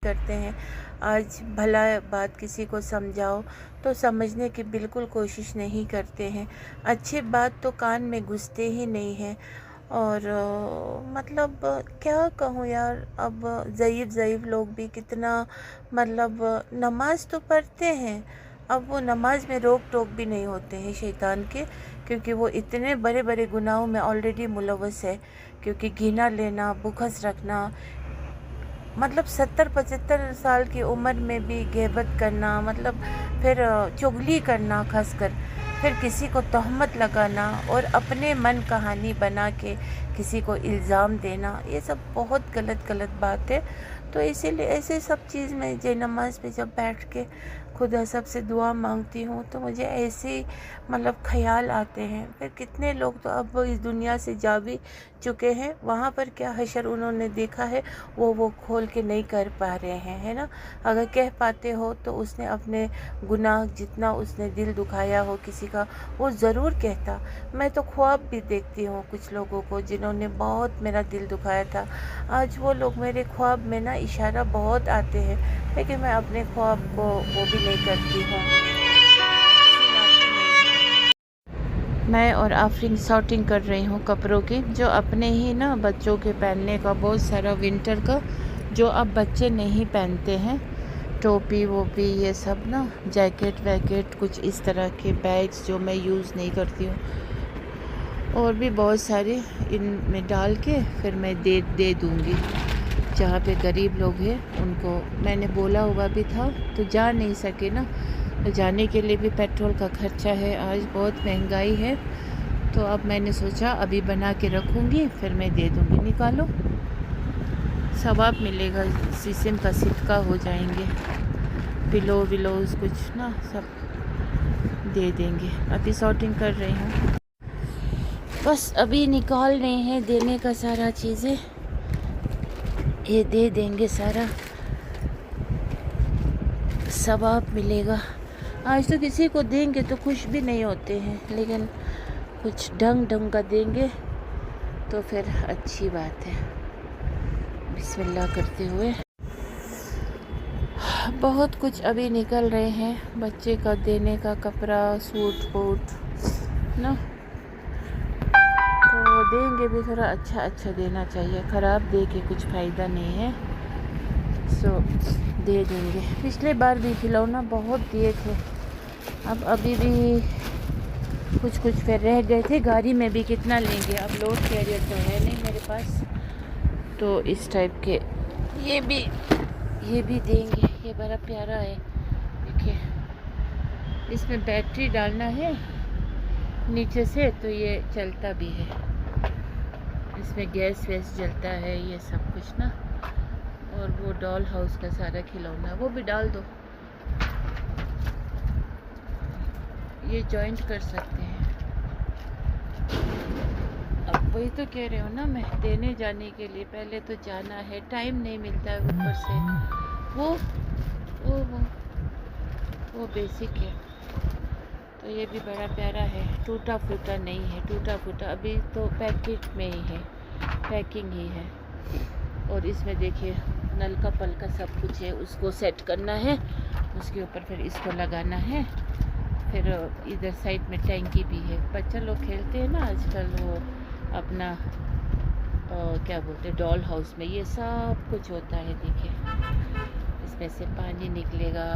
करते हैं। आज भला बात किसी को समझाओ तो समझने की बिल्कुल कोशिश नहीं करते हैं। अच्छी बात तो कान में घुसते ही नहीं हैं। और मतलब क्या कहूँ यार, अब ज़ईफ़ लोग भी कितना मतलब नमाज तो पढ़ते हैं। अब वो नमाज में रोक टोक भी नहीं होते हैं शैतान के, क्योंकि वो इतने बड़े बड़े गुनाहों में ऑलरेडी मुलव्वस है। क्योंकि घिना लेना, बुखस रखना, मतलब 70-75 साल की उम्र में भी ग़ीबत करना, मतलब फिर चुगली करना, खासकर फिर किसी को तहमत लगाना और अपने मन कहानी बना के किसी को इल्ज़ाम देना, ये सब बहुत गलत बात है। तो इसीलिए ऐसे सब चीज़ में जय नमाज पे जब बैठ के खुदा सबसे दुआ मांगती हूँ तो मुझे ऐसे मतलब ख्याल आते हैं। फिर कितने लोग तो अब इस दुनिया से जा भी चुके हैं, वहाँ पर क्या हशर उन्होंने देखा है वो खोल के नहीं कर पा रहे हैं, है ना। अगर कह पाते हो तो उसने अपने गुनाह जितना उसने दिल दुखाया हो किसी का, वो ज़रूर कहता। मैं तो ख्वाब भी देखती हूँ कुछ लोगों को जिन्होंने बहुत मेरा दिल दुखाया था। आज वो लोग मेरे ख्वाब में ना इशारा बहुत आते हैं, लेकिन मैं अपने ख्वाब को वो भी नहीं करती हूँ, सुनाती नहीं हूँ। मैं और आफरीन सॉर्टिंग कर रही हूँ कपड़ों की, जो अपने ही ना बच्चों के पहनने का बहुत सारा विंटर का जो अब बच्चे नहीं पहनते हैं, टोपी वोपी ये सब ना, जैकेट वैकेट, कुछ इस तरह के बैग्स जो मैं यूज़ नहीं करती हूँ, और भी बहुत सारे इनमें डाल के फिर मैं दे दूँगी जहाँ पे गरीब लोग हैं उनको। मैंने बोला हुआ भी था तो जा नहीं सके ना, तो जाने के लिए भी पेट्रोल का खर्चा है, आज बहुत महंगाई है। तो अब मैंने सोचा अभी बना के रखूँगी, फिर मैं दे दूँगी। निकालो, सवाब मिलेगा, सिस्टम का सिक्का हो जाएंगे, पिलो विलोज कुछ ना सब दे देंगे। अभी सॉर्टिंग कर रही हूँ, बस अभी निकाल रहे हैं देने का सारा चीज़ें, ये दे देंगे, सारा सवाब मिलेगा। आज तो किसी को देंगे तो खुश भी नहीं होते हैं, लेकिन कुछ ढंग का देंगे तो फिर अच्छी बात है। बिस्मिल्लाह करते हुए बहुत कुछ अभी निकल रहे हैं, बच्चे का देने का कपड़ा, सूट बूट ना, तो देंगे भी थोड़ा अच्छा देना चाहिए, ख़राब दे के कुछ फ़ायदा नहीं है। सो दे देंगे। पिछले बार भी खिलौना बहुत दिए थे, अब अभी भी कुछ फिर रह गए थे। गाड़ी में भी कितना लेंगे, अब लोड कैरियर तो है नहीं मेरे पास, तो इस टाइप के ये भी देंगे। ये बड़ा प्यारा है, देखिए इसमें बैटरी डालना है नीचे से, तो ये चलता भी है, इसमें गैस वैस जलता है, ये सब कुछ ना। और वो डॉल हाउस का सारा खिलौना वो भी डाल दो, ये जॉइंट कर सकते हैं। अब वही तो कह रहे हो ना, मैं देने जाने के लिए पहले तो जाना है, टाइम नहीं मिलता है, ऊपर से वो बेसिक है। तो ये भी बड़ा प्यारा है, टूटा फूटा नहीं है, टूटा फूटा अभी तो पैकेट में ही है, पैकिंग ही है। और इसमें देखिए नलका पलका सब कुछ है, उसको सेट करना है, उसके ऊपर फिर इसको लगाना है। फिर इधर साइड में टैंकी भी है, बच्चा लोग खेलते हैं ना आजकल, वो अपना क्या बोलते हैं डॉल हाउस में ये सब कुछ होता है। देखिए इसमें से पानी निकलेगा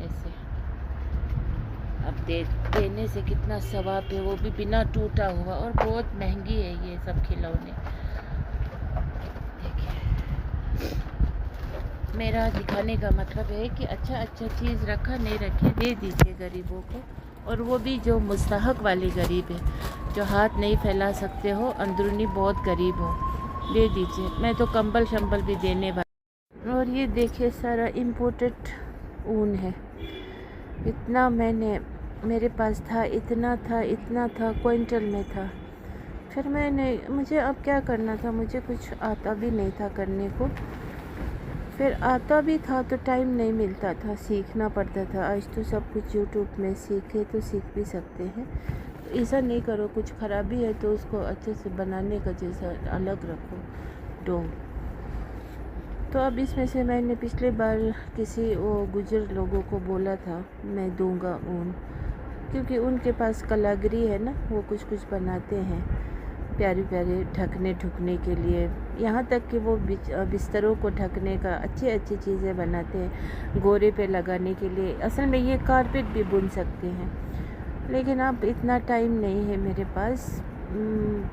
ऐसे। अब देने से कितना सवाब है, वो भी बिना टूटा हुआ, और बहुत महंगी है ये सब खिलौने। मेरा दिखाने का मतलब है कि अच्छा चीज़ रखा नहीं रखी दे दीजिए गरीबों को, और वो भी जो मुस्तहक वाले गरीब है, जो हाथ नहीं फैला सकते हो, अंदरूनी बहुत गरीब हो, दे दीजिए। मैं तो कंबल शंबल भी देने वाली। और ये देखिए सारा इम्पोर्टेड ऊन है, इतना मेरे पास था, इतना था क्विंटल में था। फिर मुझे अब क्या करना था, मुझे कुछ आता भी नहीं था करने को, फिर आता भी था तो टाइम नहीं मिलता था, सीखना पड़ता था। आज तो सब कुछ यूट्यूब में सीखे तो सीख भी सकते हैं। तो ऐसा नहीं करो, कुछ ख़राबी है तो उसको अच्छे से बनाने का जैसा अलग रखो डो। तो अब इसमें से मैंने पिछले बार किसी वो गुजर लोगों को बोला था मैं दूंगा ऊन, क्योंकि उनके पास कलागरी है ना, वो कुछ कुछ बनाते हैं प्यारे प्यारे ढकने ढुकने के लिए, यहाँ तक कि वो बिस्तरों को ढकने का अच्छी अच्छी चीज़ें बनाते हैं, गोरे पे लगाने के लिए। असल में ये कारपेट भी बुन सकते हैं, लेकिन अब इतना टाइम नहीं है मेरे पास।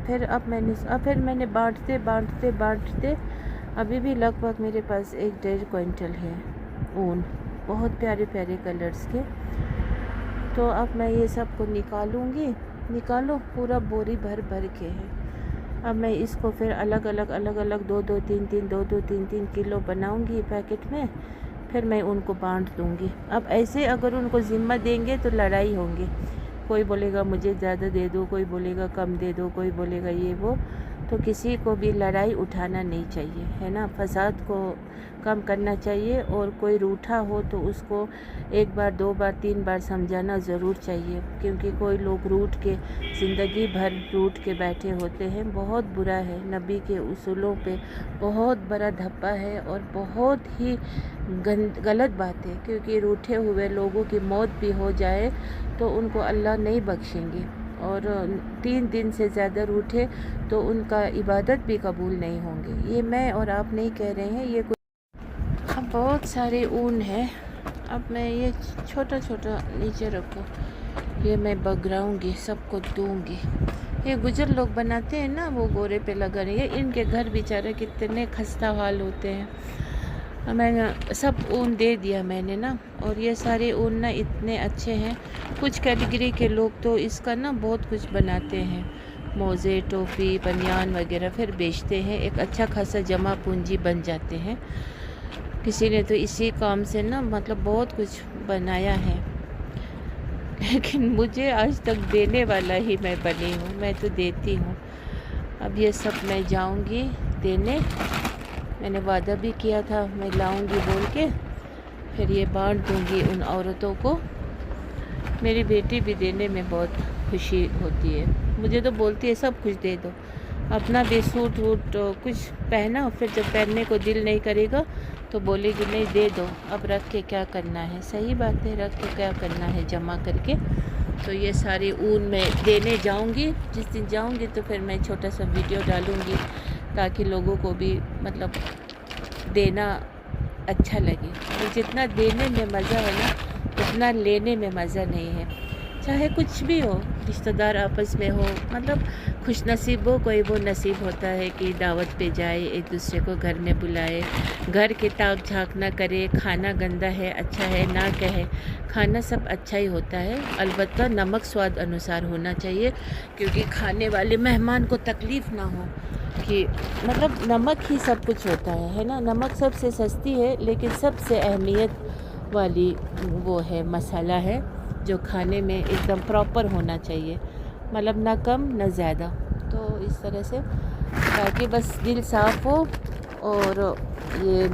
फिर मैंने बांटते अभी भी लगभग मेरे पास 1-1.5 क्विंटल है ऊन, बहुत प्यारे प्यारे कलर्स के। तो अब मैं ये सब को निकालो, पूरा बोरी भर भर के है। अब मैं इसको फिर अलग अलग 2-2 किलो बनाऊंगी पैकेट में, फिर मैं उनको बांट दूंगी। अब ऐसे अगर उनको ज़िम्मा देंगे तो लड़ाई होंगी, कोई बोलेगा मुझे ज़्यादा दे दो, कोई बोलेगा कम दे दो, कोई बोलेगा ये वो। तो किसी को भी लड़ाई उठाना नहीं चाहिए, है ना। फसाद को कम करना चाहिए, और कोई रूठा हो तो उसको 1 बार 2 बार 3 बार समझाना ज़रूर चाहिए, क्योंकि कोई लोग रूठ के ज़िंदगी भर रूठ के बैठे होते हैं। बहुत बुरा है, नबी के उसूलों पे बहुत बड़ा धब्बा है और बहुत ही गलत बात है, क्योंकि रूठे हुए लोगों की मौत भी हो जाए तो उनको अल्लाह नहीं बख्शेंगे, और 3 दिन से ज़्यादा रूठे तो उनका इबादत भी कबूल नहीं होंगे। ये मैं और आप नहीं कह रहे हैं, ये कुछ। अब बहुत सारे ऊन है। अब मैं ये छोटा नीचे रखो, ये मैं बगराऊंगी, सबको दूंगी। ये गुजर लोग बनाते हैं ना, वो गोरे पे लगा रही है, इनके घर बेचारे कितने खस्ता हाल होते हैं। मैंने सब ऊन दे दिया मैंने ना, और ये सारे ऊन ना इतने अच्छे हैं। कुछ कैटेगरी के लोग तो इसका ना बहुत कुछ बनाते हैं, मोज़े, टोपी, बनियान वगैरह, फिर बेचते हैं। एक अच्छा खासा जमा पूंजी बन जाते हैं। किसी ने तो इसी काम से ना मतलब बहुत कुछ बनाया है, लेकिन मुझे आज तक देने वाला ही मैं बनी हूँ, मैं तो देती हूँ। अब ये सब मैं जाऊँगी देने, मैंने वादा भी किया था मैं लाऊंगी बोल के, फिर ये बांट दूंगी उन औरतों को। मेरी बेटी भी देने में बहुत खुशी होती है, मुझे तो बोलती है सब कुछ दे दो, अपना भी सूट वूट कुछ पहना, फिर जब पहनने को दिल नहीं करेगा तो बोलेगी नहीं दे दो, अब रख के क्या करना है। सही बात है, रख के क्या करना है जमा करके। तो ये सारी ऊन मैं देने जाऊंगी, जिस दिन जाऊंगी तो फिर मैं छोटा सा वीडियो डालूंगी, ताकि लोगों को भी मतलब देना अच्छा लगे। तो जितना देने में मज़ा है ना, उतना लेने में मज़ा नहीं है। चाहे कुछ भी हो, रिश्तेदार आपस में हो, मतलब खुशनसीब हो, कोई वो नसीब होता है कि दावत पे जाए, एक दूसरे को घर में बुलाए, घर के ताक झाँक ना करे, खाना गंदा है अच्छा है ना कहे, खाना सब अच्छा ही होता है। अलबत्ता नमक स्वाद अनुसार होना चाहिए, क्योंकि खाने वाले मेहमान को तकलीफ़ ना हो कि मतलब नमक ही सब कुछ होता है ना। नमक सबसे सस्ती है, लेकिन सबसे अहमियत वाली वो है, मसाला है, जो खाने में एकदम प्रॉपर होना चाहिए, मतलब ना कम ना ज़्यादा। तो इस तरह से ताकि बस दिल साफ़ हो। और ये